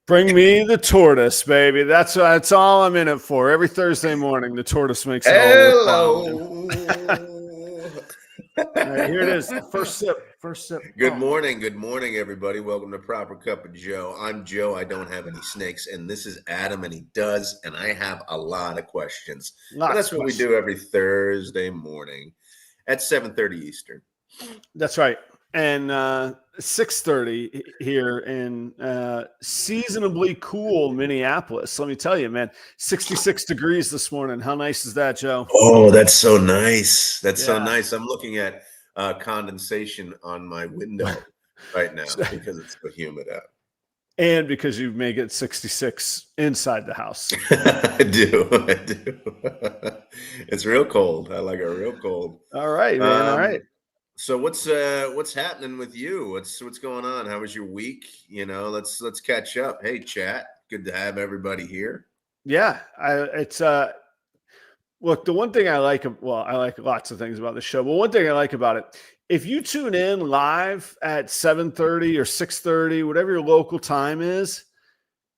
Bring me the tortoise, baby. That's all I'm in it for. Every Thursday morning, the tortoise makes it all worthwhile. All right, here it is. First sip. Good morning, everybody. Welcome to Proper Cup of Joe. I'm Joe. I don't have any snakes, and this is Adam, and he does, and I have a lot of questions. But that's what we do every Thursday morning at 7:30 Eastern. That's right. And 6:30 here in seasonably cool Minneapolis. Let me tell you, man, 66 degrees this morning. How nice is that, Joe? Oh, that's so nice. So nice. I'm looking at condensation on my window right now because it's so humid out. And because you make it 66 inside the house. I do. It's real cold. I like it real cold. All right, man. All right. So what's happening with you? What's going on? How was your week? Let's catch up. Hey, chat. Good to have everybody here. Yeah, look, the one thing I like lots of things about the show, but one thing I like about it, if you tune in live at 7:30 or 6:30, whatever your local time is,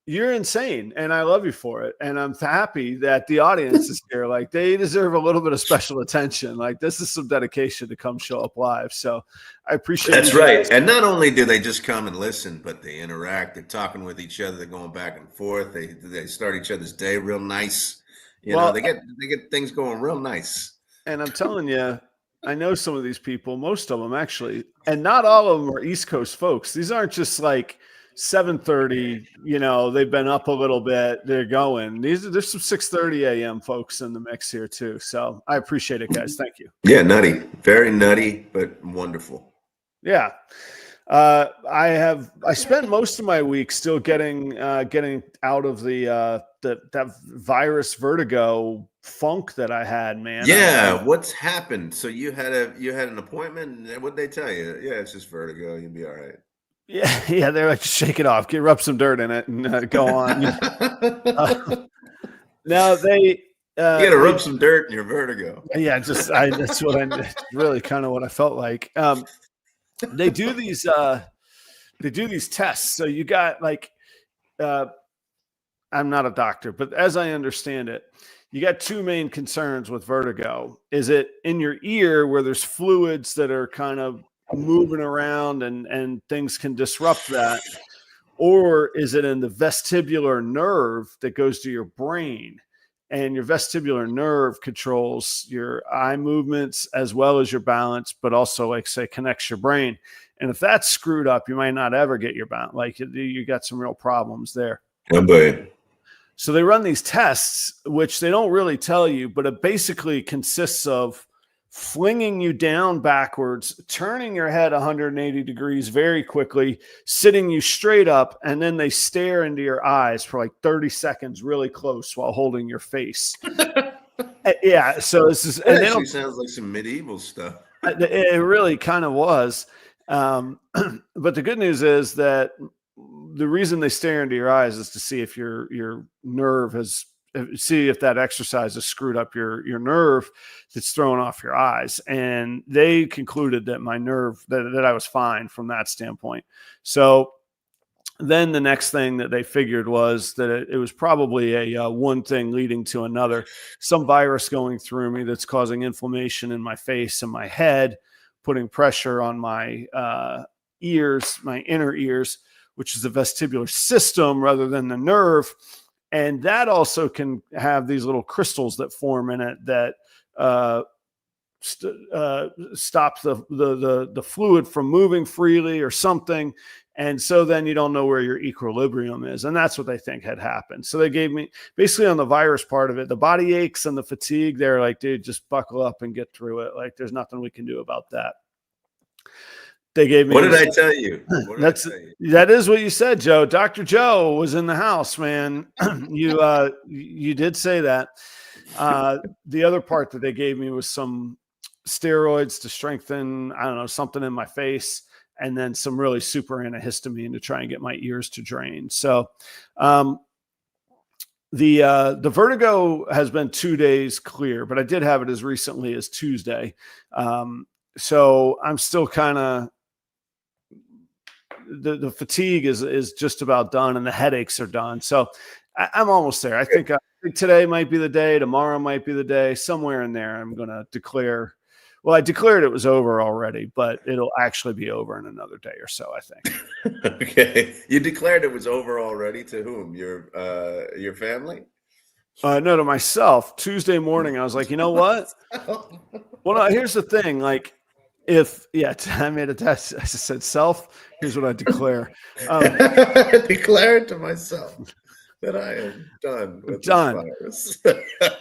you're insane, and I love you for it. And I'm happy that the audience is here. Like, they deserve a little bit of special attention. Like, this is some dedication to come show up live. So I appreciate it. That's right. And not only do they just come and listen, but they interact. They're talking with each other. They're going back and forth. They start each other's day real nice. They get things going real nice. And I'm telling you, I know some of these people, most of them actually, and not all of them are East Coast folks. These aren't just like 7:30, they've been up a little bit, they're going. There's some 6:30 a.m. folks in the mix here too. So I appreciate it, guys. Thank you. Yeah, nutty. Very nutty, but wonderful. Yeah. I spent most of my week still getting out of that virus vertigo funk that I had, man. Yeah, what's happened? So you had an appointment, and what'd they tell you? Yeah, it's just vertigo. You'll be all right. Yeah, they're like, shake it off, rub some dirt in it, and go on. Now they you gotta rub some dirt in your vertigo. Yeah, that's really kind of what I felt like. They do these tests. So you got like, I'm not a doctor, but as I understand it, you got two main concerns with vertigo. Is it in your ear where there's fluids that are kind of moving around and things can disrupt that? Or is it in the vestibular nerve that goes to your brain? And your vestibular nerve controls your eye movements as well as your balance, but also, like, say, connects your brain. And if that's screwed up, you might not ever get your balance. Like, you got some real problems there. Oh, boy. So they run these tests, which they don't really tell you, but it basically consists of flinging you down backwards, turning your head 180 degrees very quickly, sitting you straight up, and then they stare into your eyes for like 30 seconds really close while holding your face. Yeah, so this is... That actually sounds like some medieval stuff. It really kind of was. But the good news is that the reason they stare into your eyes is to see if your nerve see if that exercise has screwed up your nerve that's throwing off your eyes. And they concluded that my nerve, that I was fine from that standpoint. So then the next thing that they figured was that it was probably a one thing leading to another, some virus going through me that's causing inflammation in my face and my head, putting pressure on my ears, my inner ears, which is the vestibular system rather than the nerve. And that also can have these little crystals that form in it that stop the fluid from moving freely or something. And so then you don't know where your equilibrium is. And that's what they think had happened. So they gave me, basically on the virus part of it, the body aches and the fatigue, they're like, dude, just buckle up and get through it. Like, there's nothing we can do about that. They gave me. What did I tell you? That is what you said, Joe. Dr. Joe was in the house, man. You did say that. The other part that they gave me was some steroids to strengthen, I don't know, something in my face, and then some really super antihistamine to try and get my ears to drain. So the vertigo has been 2 days clear, but I did have it as recently as Tuesday. So I'm still kind of the fatigue is just about done, and the headaches are done. So I'm almost there. I think today might be the day. Tomorrow might be the day. Somewhere in there, I'm going to declare. Well, I declared it was over already, but it'll actually be over in another day or so, I think. Okay. You declared it was over already. To whom? Your family? No, to myself. Tuesday morning, I was like, you know what? Well, here's the thing. Like, I made a test. I just said, self, here's what I declare. Declare it to myself that I am done with this virus.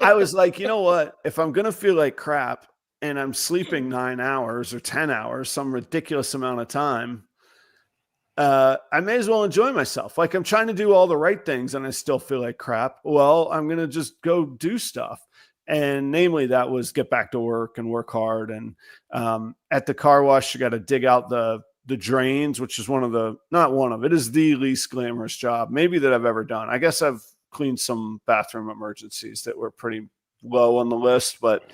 I was like, you know what? If I'm going to feel like crap and I'm sleeping 9 hours or 10 hours, some ridiculous amount of time, I may as well enjoy myself. Like, I'm trying to do all the right things and I still feel like crap. Well, I'm going to just go do stuff. And namely, that was get back to work and work hard. And at the car wash, you got to dig out the drains, which is it is the least glamorous job maybe that I've ever done. I guess I've cleaned some bathroom emergencies that were pretty low on the list, but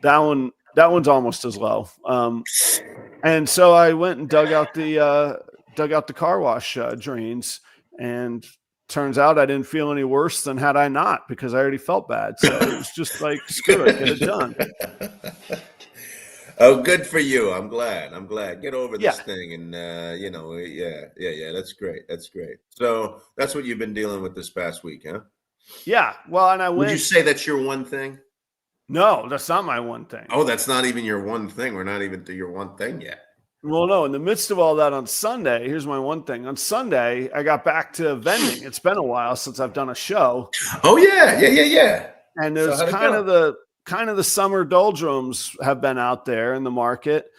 that one's almost as low. And so I went and dug out the car wash drains, and turns out I didn't feel any worse than had I not, because I already felt bad. So it was just like, screw it, get it done. Oh, good for you. I'm glad. Get over this thing. And, that's great. That's great. So that's what you've been dealing with this past week, huh? Yeah. Well, and would you say that's your one thing? No, that's not my one thing. Oh, that's not even your one thing. We're not even to your one thing yet. Well, no, in the midst of all that on Sunday, here's my one thing. On Sunday, I got back to vending. It's been a while since I've done a show. Oh, yeah. And there's kind of the summer doldrums have been out there in the market.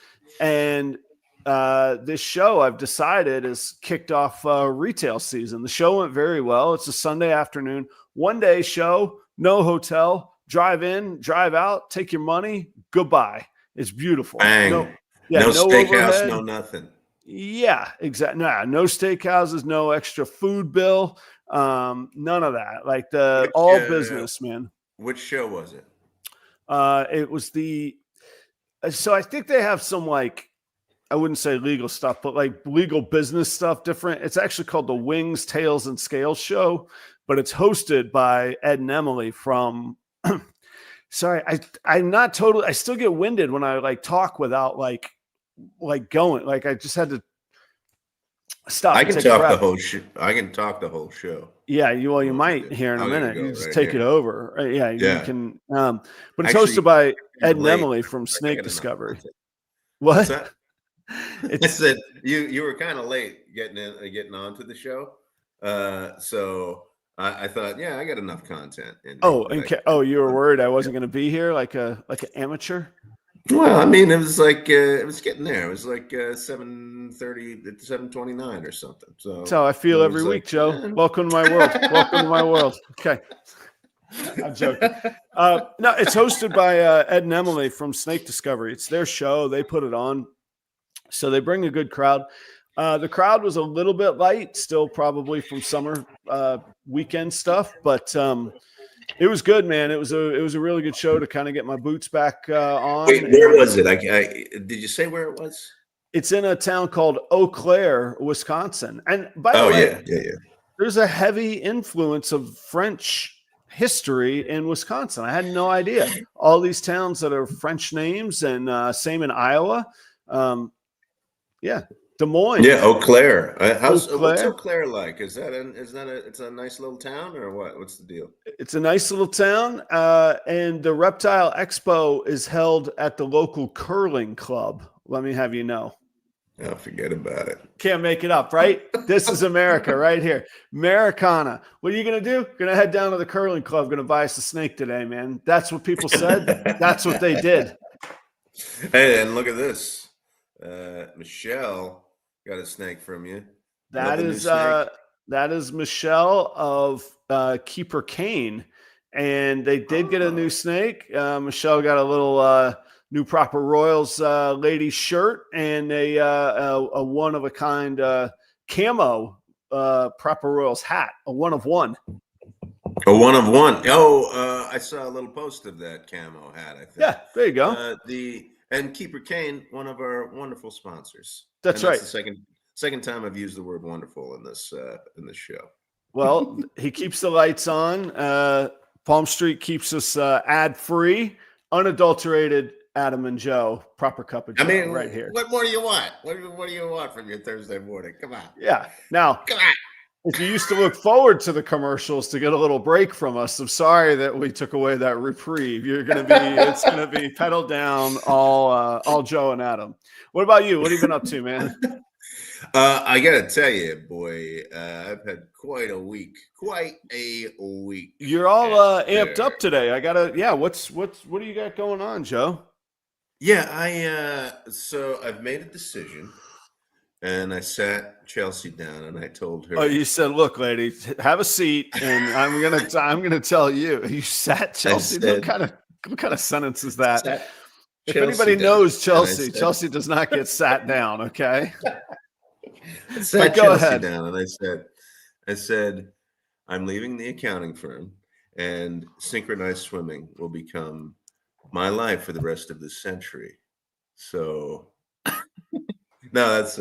And this show, I've decided, has kicked off retail season. The show went very well. It's a Sunday afternoon, 1-day show, no hotel, drive in, drive out, take your money, goodbye. It's beautiful. Bang. No steakhouse, overhead. No nothing. Yeah, exactly. No steakhouses, no extra food bill, none of that. Like all business, man. Which show was it? It was so I think they have some, like, I wouldn't say legal stuff, but like legal business stuff different. It's actually called the Wings, Tails, and Scales Show, but it's hosted by Ed and Emily from sorry, I'm not totally, I still get winded when I like talk without like going, like I just had to stop. I can talk the whole show. I can talk the whole show. Yeah, you might here in a minute. You just take it over. Yeah, you can. But it's hosted by Ed and Emily from Snake Discovery. What? I said you were kind of late getting onto the show, so I thought, I got enough content. You were worried I wasn't going to be here, like an amateur. Well, I mean, it was like it was getting there. It was like 7:30, 7:29 or something. So that's how I feel every week, Joe. Welcome to my world. Welcome to my world. Okay. I'm joking. No, it's hosted by Ed and Emily from Snake Discovery. It's their show. They put it on. So they bring a good crowd. The crowd was a little bit light, still probably from summer weekend stuff, but it was good, man. It was a really good show to kind of get my boots back on. Wait, where was it? Did you say where it was? It's in a town called Eau Claire, Wisconsin. And by the way, there's a heavy influence of French history in Wisconsin. I had no idea. All these towns that are French names, and same in Iowa. Des Moines. Yeah, Eau Claire. What's Eau Claire like? It's a nice little town, or what? What's the deal? It's a nice little town, and the Reptile Expo is held at the local curling club. Let me have you know. Oh, forget about it. Can't make it up, right? This is America right here. Americana. What are you going to do? Going to head down to the curling club. Going to buy us a snake today, man. That's what people said. That's what they did. Hey, and look at this. Michelle got a snake from you. That is Michelle of Keeper Kane, and they did get a new snake. Michelle got a little new Proper Royals lady shirt and a one of a kind camo Proper Royals hat, a one of one. A one of one. Oh, I saw a little post of that camo hat. I think. Yeah, there you go. And Keeper Kane, one of our wonderful sponsors. That's right. Second time I've used the word wonderful in this show. Well, he keeps the lights on. Palm Street keeps us ad free, unadulterated. Adam and Joe, proper cup of Joe, right here. What more do you want? What do you want from your Thursday morning? Come on. Yeah. Now, come on. If you used to look forward to the commercials to get a little break from us, I'm sorry that we took away that reprieve. It's going to be pedaled down all Joe and Adam. What about you? What have you been up to, man? I got to tell you, boy, I've had quite a week. You're all amped up today. What do you got going on, Joe? Yeah, so I've made a decision. And I sat Chelsea down and I told her. Oh, you said, "Look, lady, have a seat, and I'm gonna tell you." You sat Chelsea. What kind of sentence is that? If anybody knows Chelsea, Chelsea does not get sat down. Okay. I sat Chelsea down and I said, "I'm leaving the accounting firm, and synchronized swimming will become my life for the rest of this century." So. No, that's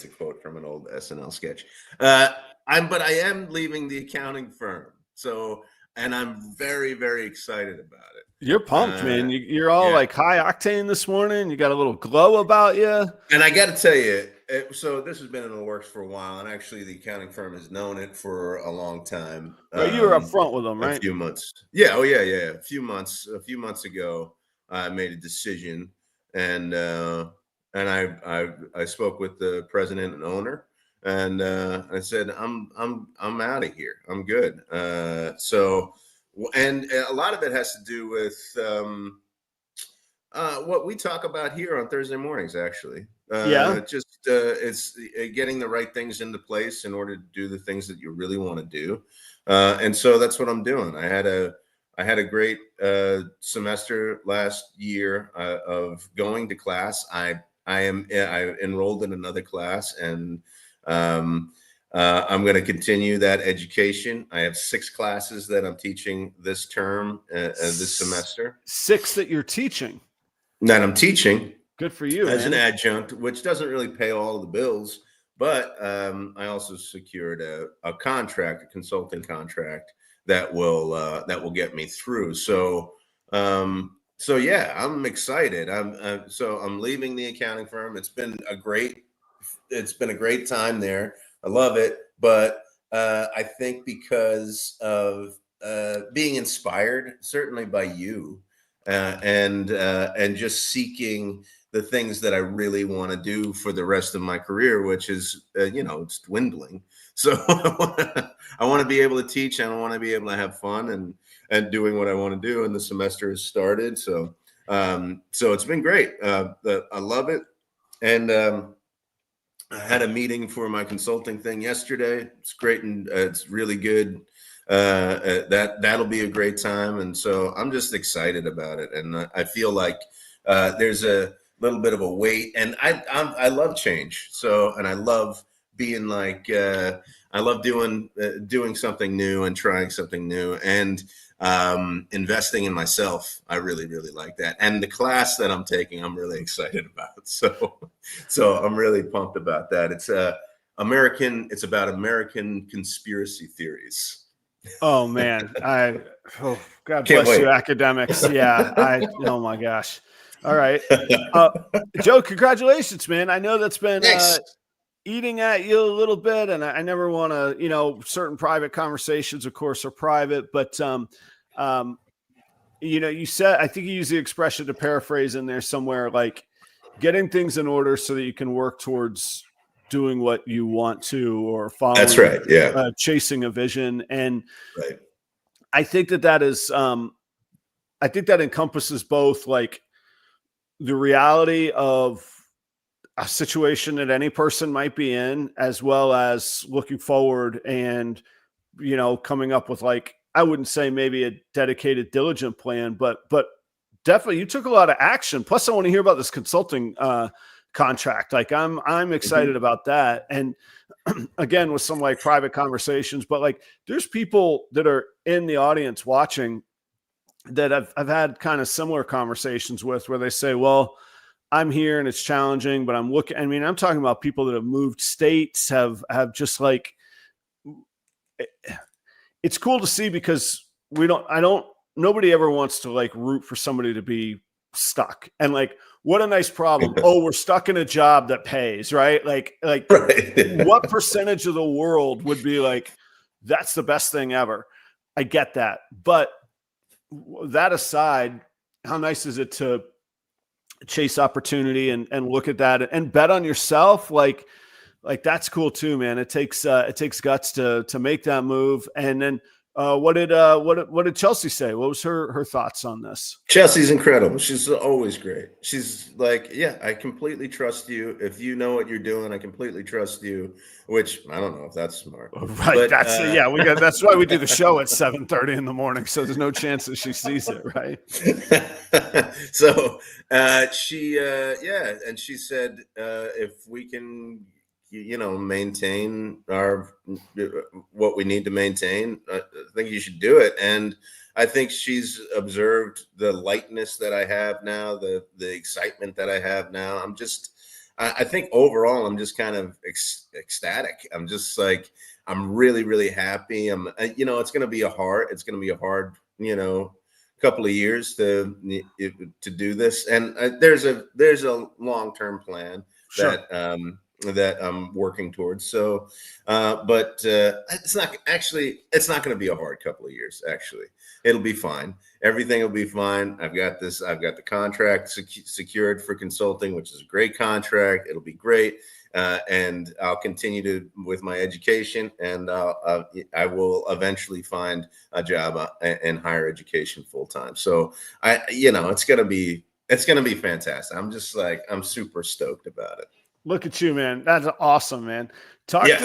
a quote from an old SNL sketch. But I am leaving the accounting firm. So, and I'm very, very excited about it. You're pumped, man. You're all like high octane this morning. You got a little glow about you. And I got to tell you, so this has been in the works for a while, and actually the accounting firm has known it for a long time. But you were up front with them, right? A few months. Yeah. Oh, yeah. A few months ago, I made a decision, and I spoke with the president and owner, and I said, I'm out of here. I'm good. So, and a lot of it has to do with what we talk about here on Thursday mornings, actually. It's getting the right things into place in order to do the things that you really want to do. And so that's what I'm doing. I had a great semester last year of going to class. I enrolled in another class, and I'm going to continue that education. I have 6 classes that I'm teaching this term, this semester. 6 that you're teaching? That I'm teaching. Good for you, as an adjunct, which doesn't really pay all of the bills, but I also secured a consulting contract that will get me through. So yeah, I'm excited. I'm leaving the accounting firm. It's been a great time there. I love it, but I think because of being inspired, certainly by you, and just seeking the things that I really want to do for the rest of my career, which is it's dwindling. So I want to be able to teach, and I want to be able to have fun and doing what I want to do. And the semester has started. So it's been great. I love it. And I had a meeting for my consulting thing yesterday. It's great. And it's really good. That'll be a great time. And so I'm just excited about it. And I feel like there's a little bit of a weight, and I love change. So, and I love being like, I love doing something new and trying something new, and investing in myself. I really, really like that. And the class that I'm taking, I'm really excited about. So I'm really pumped about that. It's it's about American conspiracy theories. Oh man. God bless you, academics. Yeah. Oh my gosh. All right. Joe, congratulations, man. I know that's been eating at you a little bit, and I never want to, certain private conversations, of course, are private, but you said, I think you used the expression, to paraphrase in there somewhere, like getting things in order so that you can work towards doing what you want to, or following. That's right. Yeah. Chasing a vision. And right. I think that is, I think that encompasses both like the reality of a situation that any person might be in, as well as looking forward and, coming up with, like, I wouldn't say maybe a dedicated, diligent plan, but definitely you took a lot of action. Plus I want to hear about this consulting contract. Like I'm excited about that. And again, with some like private conversations, but like there's people that are in the audience watching that I've had kind of similar conversations with, where they say, well, I'm here and it's challenging, but I'm looking, I mean, I'm talking about people that have moved states, have just like, it's cool to see because nobody ever wants to like root for somebody to be stuck. And like, what a nice problem. Oh, we're stuck in a job that pays, right? Like Right. what percentage of the world would be like, that's the best thing ever? I get that. But that aside, how nice is it to chase opportunity and look at that and bet on yourself? Like that's cool too, man. It takes guts to make that move. And then what did Chelsea say? What was her thoughts on this? Chelsea's incredible. She's always great. She's like, yeah, I completely trust you. If you know what you're doing, I completely trust you. Which I don't know if that's smart, Right? but That's that's why we do the show at 7:30 in the morning. So there's no chance that she sees it, right? So and she said if we can maintain what we need to maintain, I think you should do it. And I think she's observed the lightness that I have now, the excitement that I have now. I think overall I'm just kind of ecstatic. I'm just like, I'm really, really happy. It's going to be a hard couple of years to do this. And there's a long-term plan Sure. that I'm working towards. So, but it's not going to be a hard couple of years. Actually, it'll be fine. Everything will be fine. I've got the contract secured for consulting, which is a great contract. It'll be great. And I'll continue with my education, and I will eventually find a job in higher education full time. So it's going to be fantastic. I'm super stoked about it. Look at you, man. That's awesome, man. Talk to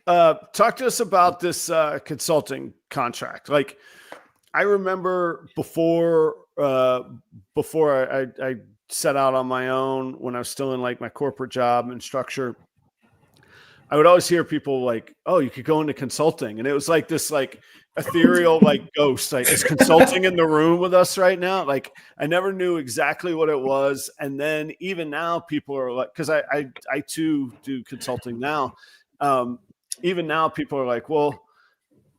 us about this consulting contract. Like, I remember before I set out on my own, when I was still in like my corporate job and structure, I would always hear people like, "Oh, you could go into consulting," and it was like this like ethereal like ghost. Like, is consulting in the room with us right now? Like, I never knew exactly what it was, and then even now, people are like, because I too do consulting now. Even now, people are like, "Well,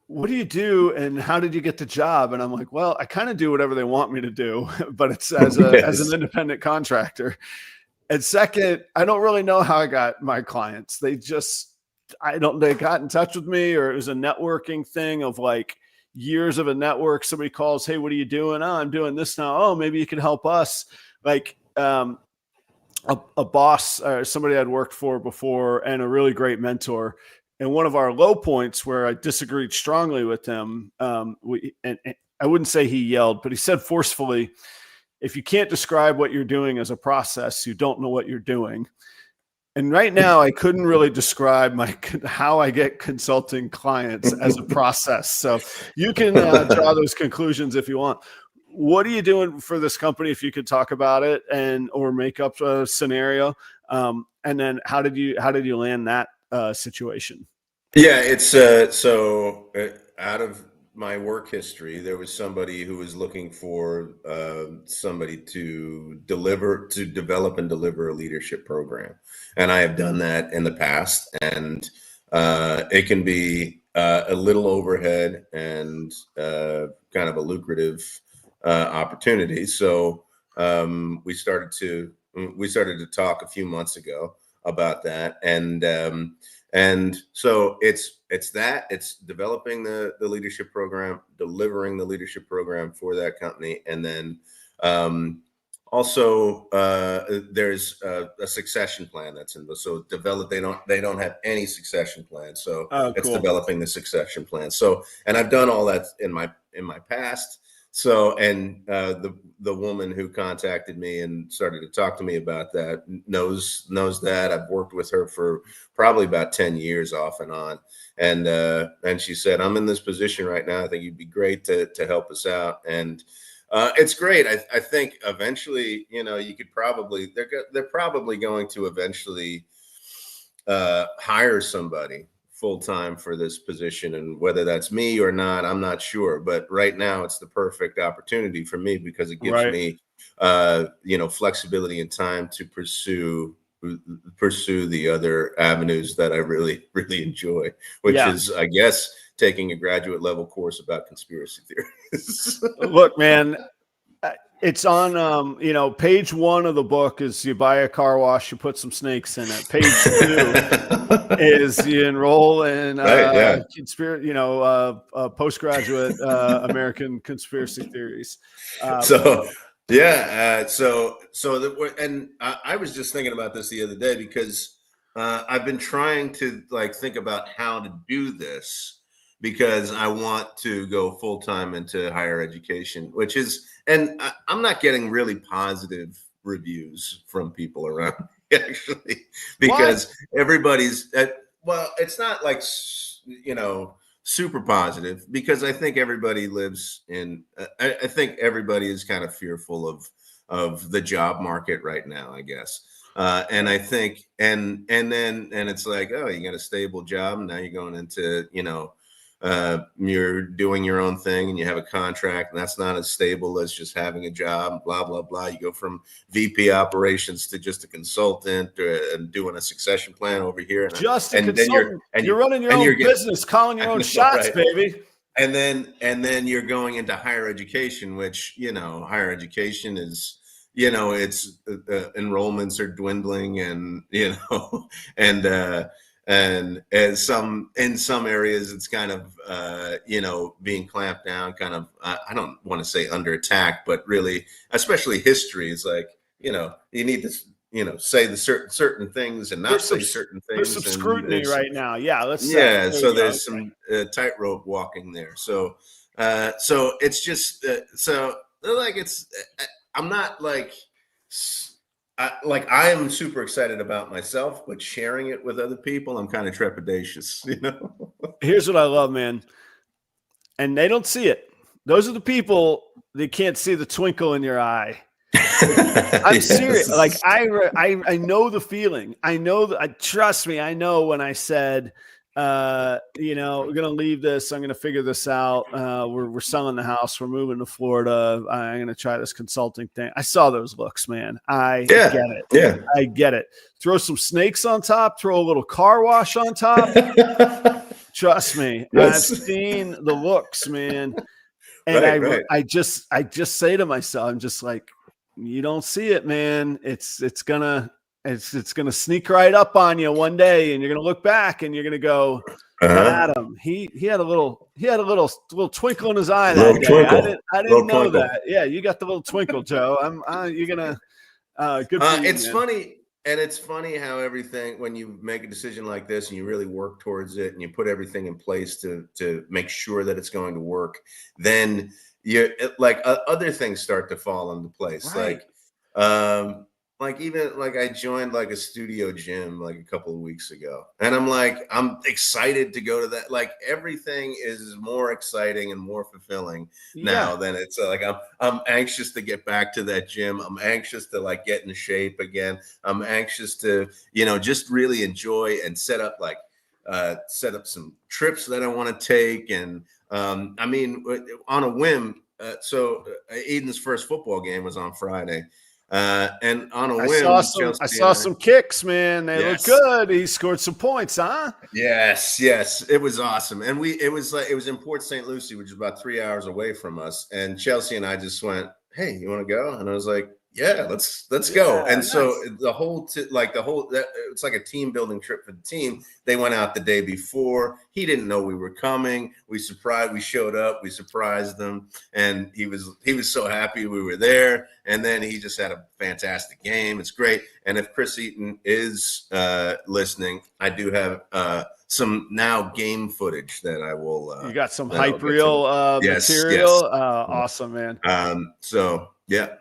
what do you do, and how did you get the job?" And I'm like, "Well, I kind of do whatever they want me to do, but it's as an independent contractor." And second, I don't really know how I got my clients. They got in touch with me, or it was a networking thing of like years of a network. Somebody calls, "Hey, what are you doing?" "Oh, I'm doing this now." "Oh, maybe you can help us." Like a boss or somebody I'd worked for before, and a really great mentor. And one of our low points where I disagreed strongly with him, and I wouldn't say he yelled, but he said forcefully, "If you can't describe what you're doing as a process, you don't know what you're doing." And right now, I couldn't really describe how I get consulting clients as a process. So you can draw those conclusions if you want. What are you doing for this company? If you could talk about it or make up a scenario, and then how did you land that situation? Yeah, it's so out of my work history, there was somebody who was looking for somebody to develop and deliver a leadership program, and I have done that in the past, and it can be a little overhead and kind of a lucrative opportunity. So we started to talk a few months ago about that, and so it's developing the leadership program, delivering the leadership program for that company, and then also there's a succession plan that's in. So they don't have any succession plan, so it's Cool. developing the succession plan. So, and I've done all that in my past. So, and the woman who contacted me and started to talk to me about that knows that. I've worked with her for probably about 10 years off and on. And she said, "I'm in this position right now. I think you'd be great to help us out." And it's great. I think eventually, you could probably, they're probably going to eventually hire somebody full time for this position, and whether that's me or not, I'm not sure. But right now, it's the perfect opportunity for me because it gives me, flexibility and time to pursue the other avenues that I really, really enjoy, which is, I guess, taking a graduate level course about conspiracy theories. Look, man, it's on, page 1 of the book is you buy a car wash, you put some snakes in it. Page 2 is you enroll in postgraduate American conspiracy theories. I was just thinking about this the other day because I've been trying to think about how to do this, because I want to go full time into higher education, and I'm not getting really positive reviews from people around me, actually, because everybody's it's not super positive, because I think everybody lives in, I think everybody is kind of fearful of the job market right now, I guess. And I think, and it's like, oh, you got a stable job, and now you're going into, you're doing your own thing and you have a contract, and that's not as stable as just having a job, blah, blah, blah. You go from VP operations to just a consultant and doing a succession plan over here. You're running your own business, calling your own shots, baby. And then you're going into higher education, which, higher education is, it's enrollments are dwindling, and, and as in some areas, it's kind of, being clamped down, kind of, I don't want to say under attack, but really, especially history is like, you need to, say the certain things and not say certain things. There's some scrutiny right now. Yeah. So there's some tightrope walking there. So it's just, I'm not I am super excited about myself, but sharing it with other people, I'm kind of trepidatious, Here's what I love, man. And they don't see it. Those are the people that can't see the twinkle in your eye. I'm serious. I know the feeling. I know that. Trust me. I know when I said, we're going to leave this. I'm going to figure this out. We're selling the house. We're moving to Florida. I'm going to try this consulting thing. I saw those looks, man. I get it. Yeah. I get it. Throw some snakes on top, throw a little car wash on top. Trust me. Yes. I've seen the looks, man. And I just say to myself, I'm just like, you don't see it, man. It's gonna sneak right up on you one day, and you're gonna look back and you're gonna go, Adam, he had a little twinkle in his eye that day. I didn't know that. Yeah, you got the little twinkle, Joe. You're gonna good for you, it's man. Funny. And it's funny how everything, when you make a decision like this and you really work towards it and you put everything in place to make sure that it's going to work, then other things start to fall into place. Right. I joined a studio gym a couple of weeks ago, and I'm excited to go to that. Everything is more exciting and more fulfilling now than it's I'm anxious to get back to that gym. I'm anxious to get in shape again. I'm anxious to, just really enjoy and set up some trips that I want to take. And on a whim. So Eden's first football game was on Friday. And on a whim, I saw some kicks, man. They look good. He scored some points, huh? Yes, it was awesome. And it was in Port St. Lucie, which is about 3 hours away from us. And Chelsea and I just went, "Hey, you want to go?" And I was like, "Yeah, let's go." And nice. So it's like a team building trip for the team. They went out the day before. He didn't know we were coming. We showed up. We surprised them, and he was so happy we were there. And then he just had a fantastic game. It's great. And if Chris Eaton is listening, I do have some now game footage that I will. You got some hype reel material. Awesome, man. So yeah.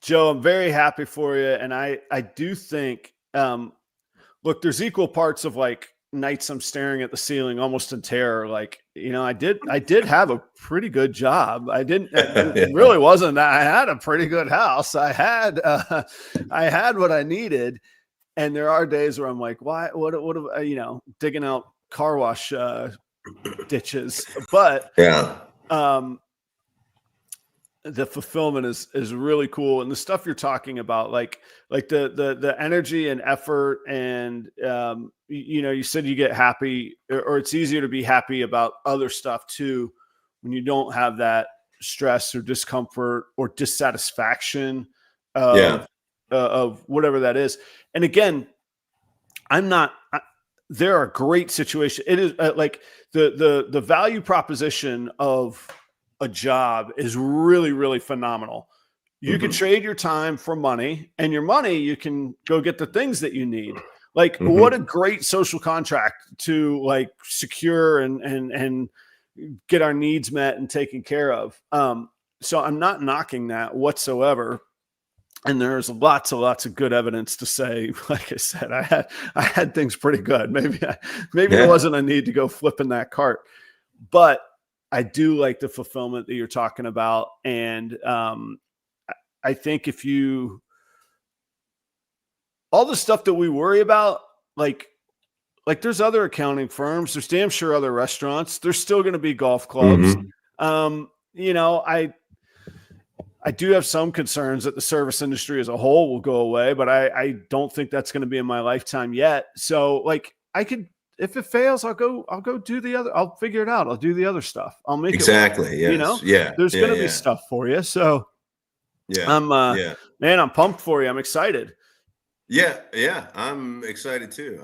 Joe, I'm very happy for you. And I do think, look, there's equal parts of nights I'm staring at the ceiling almost in terror. I did have a pretty good job. It really wasn't that I had a pretty good house. I had what I needed. And there are days where I'm like, why, what, digging out car wash ditches. But yeah. The fulfillment is really cool. And the stuff you're talking about, like the energy and effort, and you said you get happy, or it's easier to be happy about other stuff too when you don't have that stress or discomfort or dissatisfaction of whatever that is. And again, there are great situations. It is like the value proposition of a job is really, really phenomenal. You can trade your time for money, and your money, you can go get the things that you need. Like, what a great social contract to like secure and get our needs met and taken care of. So I'm not knocking that whatsoever. And there's lots of good evidence to say, like I said, I had things pretty good. Maybe there wasn't a need to go flipping that cart, but I do like the fulfillment that you're talking about. And I think all the stuff that we worry about, like there's other accounting firms, there's damn sure other restaurants, there's still going to be golf clubs. I do have some concerns that the service industry as a whole will go away, but I don't think that's going to be in my lifetime yet. So like if it fails, I'll go do the other. I'll figure it out. I'll do the other stuff. I'll make exactly. it. Yes. There's going to be stuff for you. So man, I'm pumped for you. I'm excited. Yeah. I'm excited too.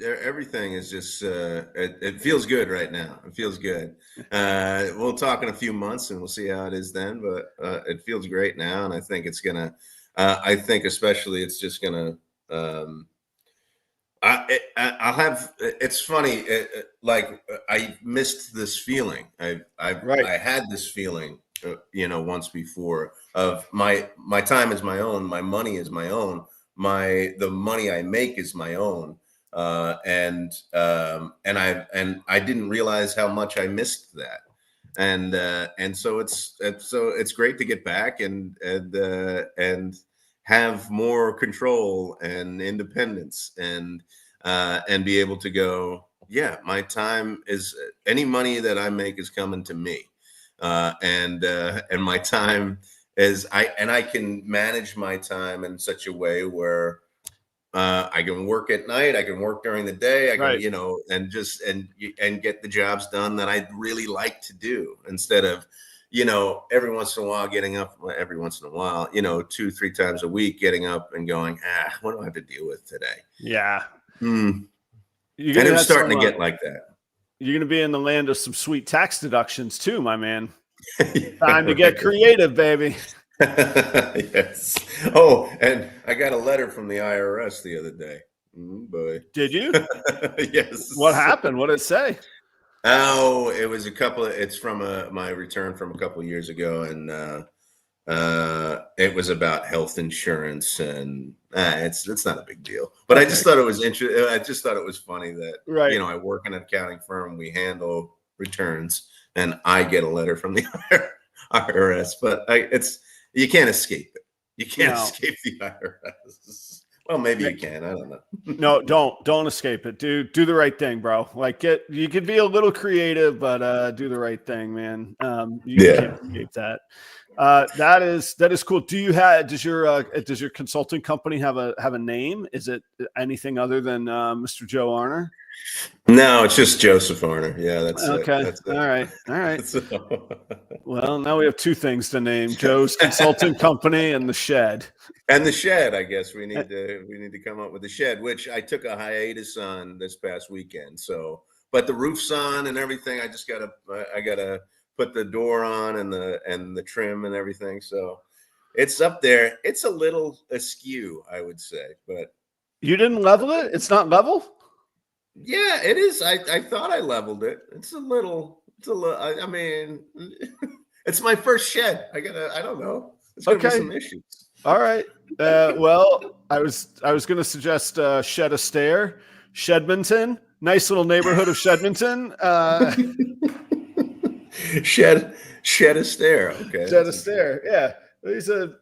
Everything is just, it feels good right now. It feels good. We'll talk in a few months and we'll see how it is then, but it feels great now. And I think it's gonna, I think especially it's just gonna, I'll have, it's funny. Like I missed this feeling. I had this feeling, once before of my time is my own. My money is my own. The money I make is my own. And I didn't realize how much I missed that. And so it's great to get back and have more control and independence and be able to go, my time is, any money that I make is coming to me. And my time is, I can manage my time in such a way where I can work at night, I can work during the day, I can, and get the jobs done that I really like to do, instead of, every once in a while, 2-3 times a week, getting up and going, what do I have to deal with today? Yeah. And it's starting to get like that. You're going to be in the land of some sweet tax deductions too, my man. Time to get creative, baby. Yes. Oh, and I got a letter from the IRS the other day. Boy. Did you? Yes. What happened? What did it say? Oh, it was it's from my return from a couple of years ago, and it was about health insurance, and it's not a big deal. But I just thought it was interesting. I just thought it was funny that I work in an accounting firm, we handle returns, and I get a letter from the IRS. But you can't escape it. You can't escape the IRS. Well, maybe you can. I don't know. No, don't escape it. Do the right thing, bro. Like you could be a little creative, but do the right thing, man. You can't escape that. That is cool. Does your consulting company have a name? Is it anything other than Mr. Joe Arner? No, it's just Joseph Arner. Yeah, that's okay. That's it. All right. Well, now we have two things to name: Joe's consulting company and the Shed. And the Shed, I guess we need to come up with the Shed, which I took a hiatus on this past weekend. So, but the roof's on and everything. I gotta put the door on and the trim and everything. So it's up there. It's a little askew, I would say, but you didn't level it? It's not level? Yeah, it is. I thought I leveled it. It's a little, I mean, it's my first shed. I don't know. It's gonna be some issues. All right. Well, I was going to suggest Shed a Stair, Shedmonton, nice little neighborhood of Shedmonton. Shed a Stair. Okay. Shed a Stair. Yeah.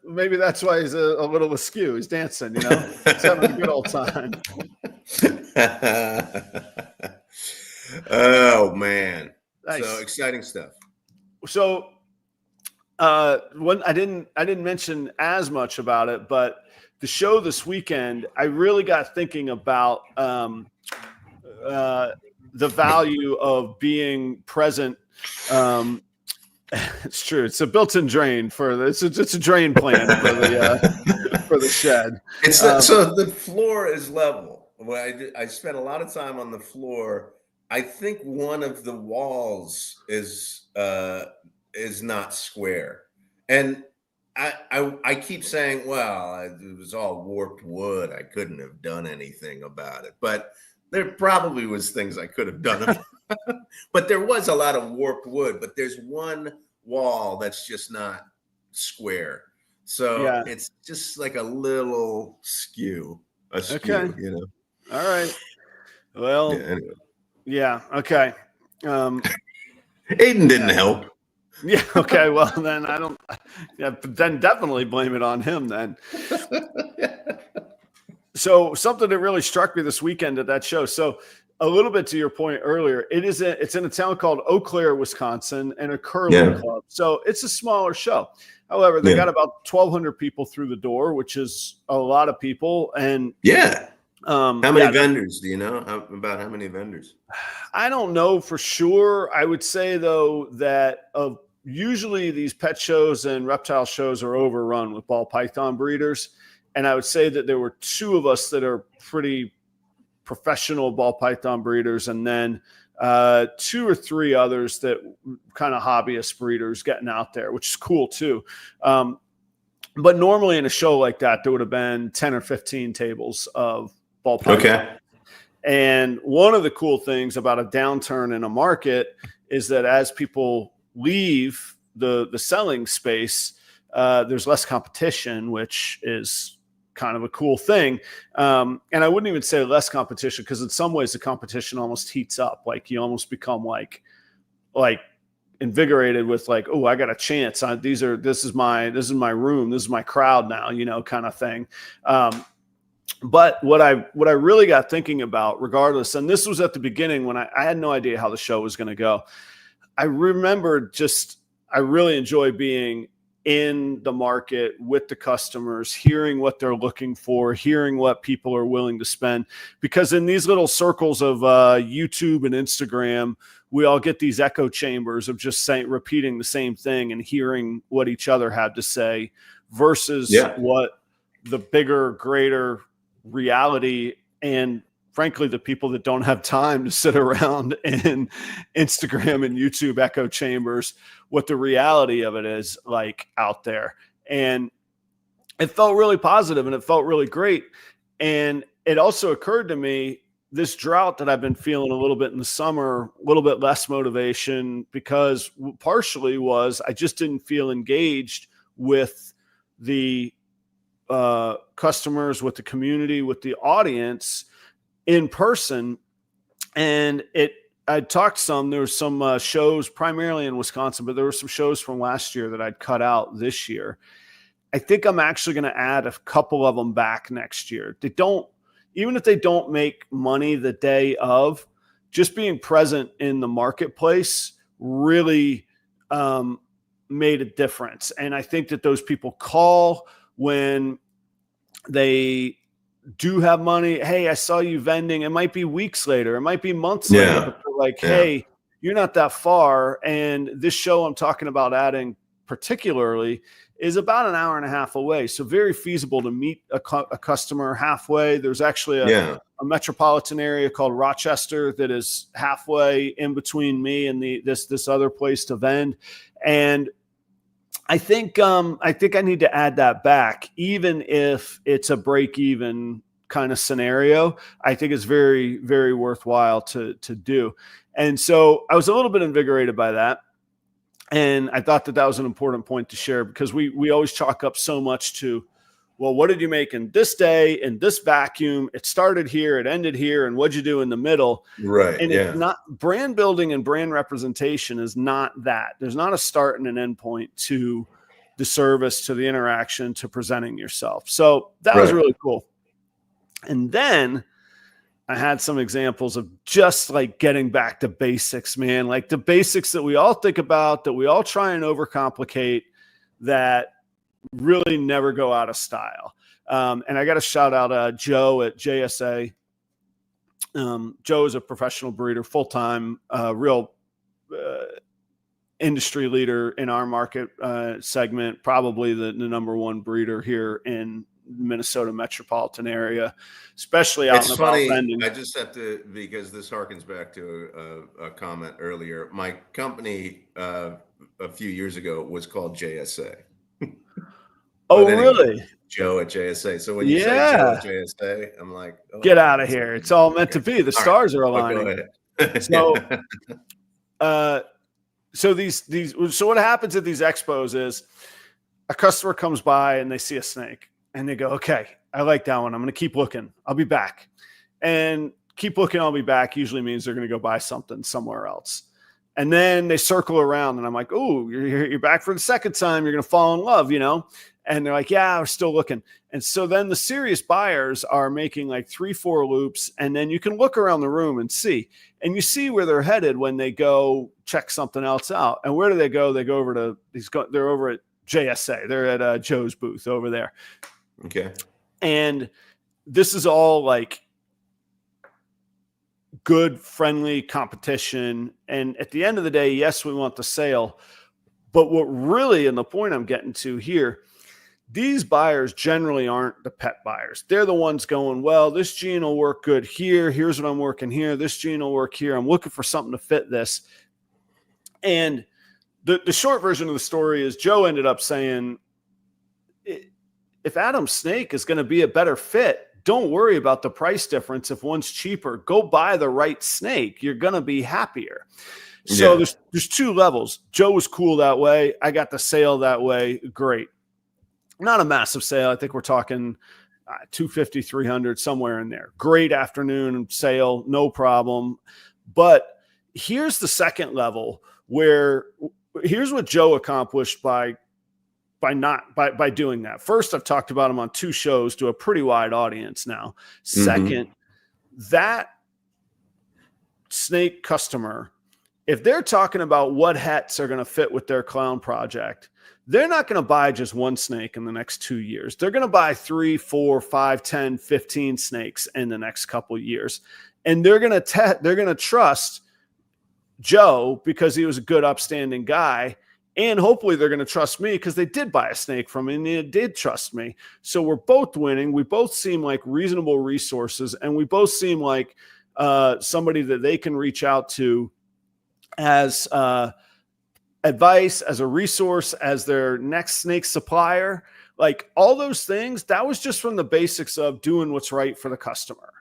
Maybe that's why he's a little askew. He's dancing, he's having a good old time. Oh man. Nice. So exciting stuff. So when I didn't mention as much about it, but the show this weekend, I really got thinking about the value of being present. It's true. It's a built-in drain it's a drain plan for the shed. So the floor is level. Well, I spent a lot of time on the floor. I think one of the walls is not square, and I keep saying, well, it was all warped wood. I couldn't have done anything about it, but there probably was things I could have done about it. But there was a lot of warped wood. But there's one wall that's just not square. So it's just like a little askew, Okay. you know. All right. Well, anyway. Yeah. Okay. Aiden didn't help. Yeah. Okay. Well, then I don't. Yeah. Then definitely blame it on him. Then. So something that really struck me this weekend at that show. So a little bit to your point earlier, it's in a town called Eau Claire, Wisconsin, and a curling club. So it's a smaller show. However, they got about 1,200 people through the door, which is a lot of people. And how many vendors do you know? About how many vendors? I don't know for sure. I would say though that usually these pet shows and reptile shows are overrun with ball python breeders. And I would say that there were 2 of us that are pretty professional ball python breeders, and then 2 or 3 others that kind of hobbyist breeders getting out there, which is cool too. But normally in a show like that, there would have been 10 or 15 tables of ball python. Okay. And one of the cool things about a downturn in a market is that as people leave the selling space, there's less competition, which is kind of a cool thing. And I wouldn't even say less competition, because in some ways the competition almost heats up. Like you almost become like invigorated with like, oh, I got a chance. This is my room. This is my crowd now, kind of thing. But what I really got thinking about, regardless, and this was at the beginning when I had no idea how the show was going to go. I remember I really enjoy being in the market with the customers, hearing what they're looking for, hearing what people are willing to spend. Because in these little circles of YouTube and Instagram, we all get these echo chambers of just repeating the same thing and hearing what each other had to say versus what the bigger, greater reality, and frankly, the people that don't have time to sit around in Instagram and YouTube echo chambers, what the reality of it is like out there. And it felt really positive and it felt really great. And it also occurred to me, this drought that I've been feeling a little bit in the summer, a little bit less motivation, because partially was I just didn't feel engaged with the customers, with the community, with the audience in person. And I talked there was some shows primarily in Wisconsin, but there were some shows from last year that I'd cut out this year. I think I'm actually going to add a couple of them back next year. Even if they don't make money the day of, just being present in the marketplace really made a difference. And I think that those people call when they do have money. Hey, I saw you vending. It might be weeks later. It might be months later. But they're like, hey, you're not that far. And this show I'm talking about adding particularly is about an hour and a half away. So very feasible to meet a customer halfway. There's actually a metropolitan area called Rochester that is halfway in between me and this other place to vend. And I think I need to add that back, even if it's a break-even kind of scenario. I think it's very, very worthwhile to do. And so I was a little bit invigorated by that. And I thought that was an important point to share, because we always chalk up so much to, well, what did you make in this day, in this vacuum? It started here, it ended here, and what'd you do in the middle? Right. And it's not, brand building and brand representation is not that. There's not a start and an end point to the service, to the interaction, to presenting yourself. So that was really cool. And then I had some examples of just like getting back to basics, man, like the basics that we all think about, that we all try and overcomplicate, that really never go out of style. And I got to shout out Joe at JSA. Joe is a professional breeder, full-time, real industry leader in our market segment, probably the number one breeder here in Minnesota metropolitan area, especially out It's and about funny. vending. I just have to, because this harkens back to a comment earlier. My company a few years ago was called JSA. Oh, anyway, really? Joe at JSA. So when you say Joe at JSA, I'm like, oh, get out of here. It's all meant to be. The stars are aligning. So, so what happens at these expos is a customer comes by and they see a snake and they go, okay, I like that one. I'm going to keep looking. I'll be back. And keep looking, I'll be back usually means they're going to go buy something somewhere else. And then they circle around and I'm like, oh, you're back for the second time. You're going to fall in love, you know? And they're like, yeah, we're still looking. And so then the serious buyers are making like 3-4 loops. And then you can look around the room and see, and you see where they're headed when they go check something else out. And where do they go? They go over to they're over at JSA. They're at Joe's booth over there. Okay. And this is all like good, friendly competition. And at the end of the day, yes, we want the sale. But what really, and the point I'm getting to here, these buyers generally aren't the pet buyers. They're the ones going, well, this gene will work good here. Here's what I'm working here. This gene will work here. I'm looking for something to fit this. And the short version of the story is Joe ended up saying, if Adam's snake is going to be a better fit, don't worry about the price difference. If one's cheaper, go buy the right snake. You're going to be happier. So there's two levels. Joe was cool that way. I got the sale that way. Great. Not a massive sale. I think we're talking 250, 300, somewhere in there. Great afternoon sale, no problem. But here's the second level where here's what Joe accomplished by doing that. First, I've talked about him on 2 shows to a pretty wide audience now. Second, that snake customer, if they're talking about what hats are going to fit with their clown project, they're not going to buy just one snake in the next 2 years. They're going to buy 3, 4, 5, 10, 15 snakes in the next couple of years. And they're going to trust Joe because he was a good, upstanding guy. And hopefully they're going to trust me because they did buy a snake from me and they did trust me. So we're both winning. We both seem like reasonable resources, and we both seem like somebody that they can reach out to as advice, as a resource, as their next snake supplier. Like all those things, that was just from the basics of doing what's right for the customer.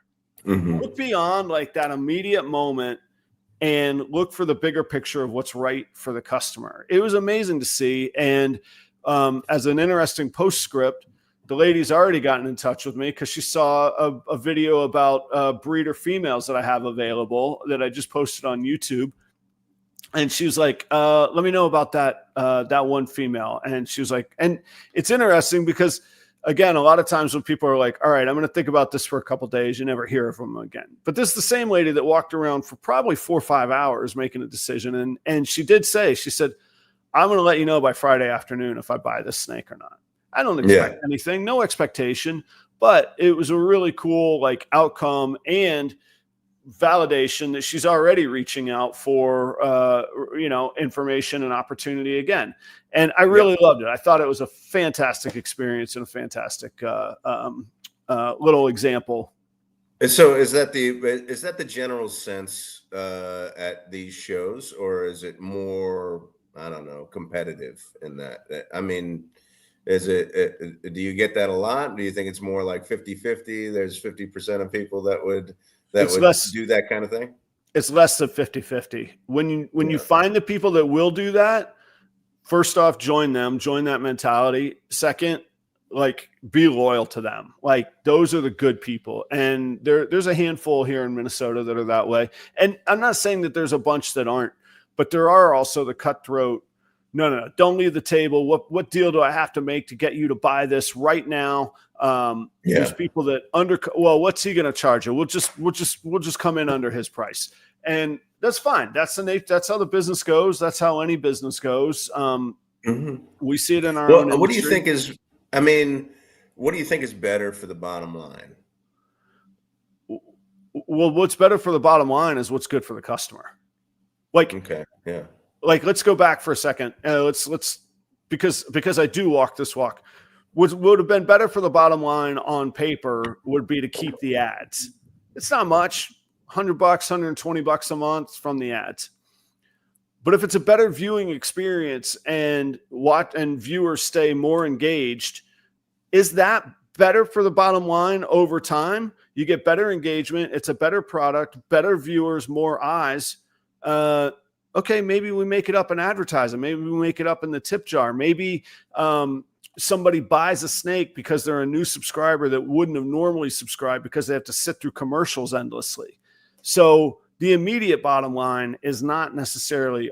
Look beyond like that immediate moment and look for the bigger picture of what's right for the customer. It was amazing to see. And as an interesting postscript, the lady's already gotten in touch with me because she saw a video about breeder females that I have available that I just posted on YouTube. And she was like, let me know about that one female. And she was like, and it's interesting because, again, a lot of times when people are like, all right, I'm going to think about this for a couple of days, you never hear from them again. But this is the same lady that walked around for probably 4 or 5 hours making a decision. And she did say, she said, I'm going to let you know by Friday afternoon if I buy this snake or not. I don't expect anything, no expectation, but it was a really cool like outcome and validation that she's already reaching out for, information and opportunity again. And I really loved it. I thought it was a fantastic experience and a fantastic little example. And so is that the general sense at these shows, or is it more, I don't know, competitive in that? I mean, is it, do you get that a lot? Do you think it's more like 50-50? There's 50% of people that would do that kind of thing? It's less than 50-50. When you find the people that will do that, first off, join that mentality. Second, like be loyal to them. Like those are the good people. And there's a handful here in Minnesota that are that way. And I'm not saying that there's a bunch that aren't, but there are also the cutthroat no, don't leave the table. What deal do I have to make to get you to buy this right now? There's people that well, what's he going to charge you? We'll just come in under his price. And that's fine. That's how the business goes. That's how any business goes. We see it in our own industry. What do you think is better for the bottom line? Well, what's better for the bottom line is what's good for the customer. Like, okay, yeah. Like, let's go back for a second. Because I do walk this walk. What would have been better for the bottom line on paper would be to keep the ads. It's not much, $100, $120 a month from the ads. But if it's a better viewing experience and viewers stay more engaged, is that better for the bottom line over time? You get better engagement. It's a better product, better viewers, more eyes. Okay, maybe we make it up in advertising. Maybe we make it up in the tip jar. Maybe somebody buys a snake because they're a new subscriber that wouldn't have normally subscribed because they have to sit through commercials endlessly. So the immediate bottom line is not necessarily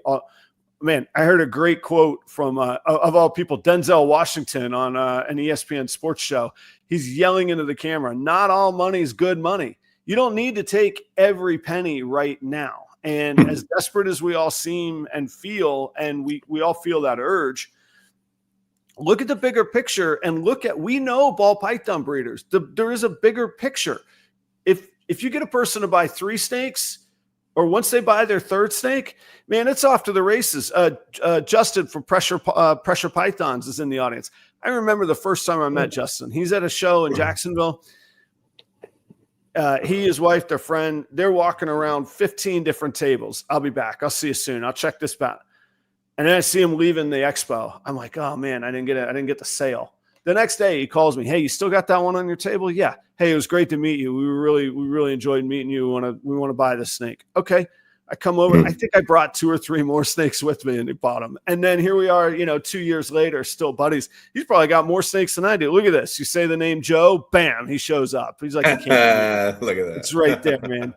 man, I heard a great quote from, of all people, Denzel Washington on an ESPN sports show. He's yelling into the camera, not all money is good money. You don't need to take every penny right now. And as desperate as we all seem and feel, and we all feel that urge, look at the bigger picture and we know ball python breeders. There is a bigger picture. If you get a person to buy 3 snakes, or once they buy their 3rd snake, man, it's off to the races. Justin from Pressure Pythons is in the audience. I remember the first time I met Justin. He's at a show in Jacksonville. He, his wife, their friend, they're walking around 15 different tables. I'll be back. I'll see you soon. I'll check this out. And then I see him leaving the expo. I'm like, oh man, I didn't get the sale. The next day he calls me. Hey, you still got that one on your table? Yeah. Hey, it was great to meet you. We really enjoyed meeting you. We want to buy this snake. Okay. I come over. I think I brought 2 or 3 more snakes with me and he bought them. And then here we are, 2 years later, still buddies. He's probably got more snakes than I do. Look at this. You say the name Joe, bam, he shows up. He's like, look at that. It's right there, man.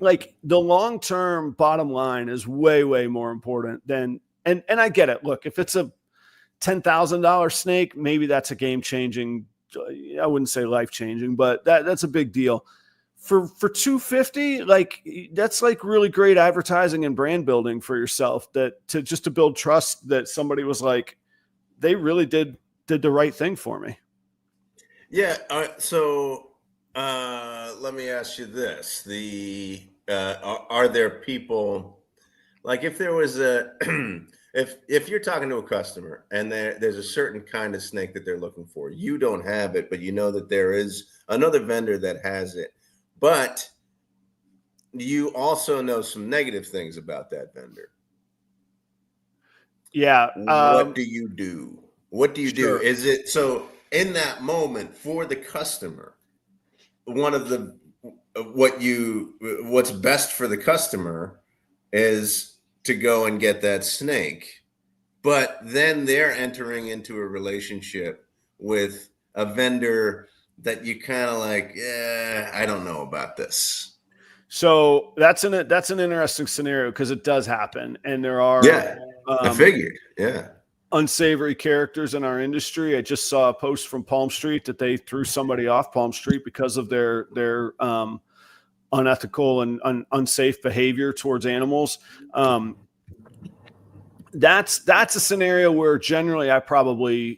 Like the long-term bottom line is way, way more important than, and I get it. Look, if it's a $10,000 snake, maybe that's a game-changing, I wouldn't say life-changing, but that's a big deal. For $250, like that's like really great advertising and brand building for yourself, to build trust that somebody was like, they really did the right thing for me. Yeah. So let me ask you this: are there people, like if there was a if you're talking to a customer and there's a certain kind of snake that they're looking for, you don't have it, but you know that there is another vendor that has it, but you also know some negative things about that vendor. Yeah. What do you do? What do you Sure. do? Is it so in that moment for the customer, one of the what's best for the customer is to go and get that snake, but then they're entering into a relationship with a vendor that you kind of like, I don't know about this. So that's an interesting scenario because it does happen, and there are I figured, unsavory characters in our industry. I just saw a post from Palm Street that they threw somebody off Palm Street because of their unethical and unsafe behavior towards animals. That's a scenario where generally I probably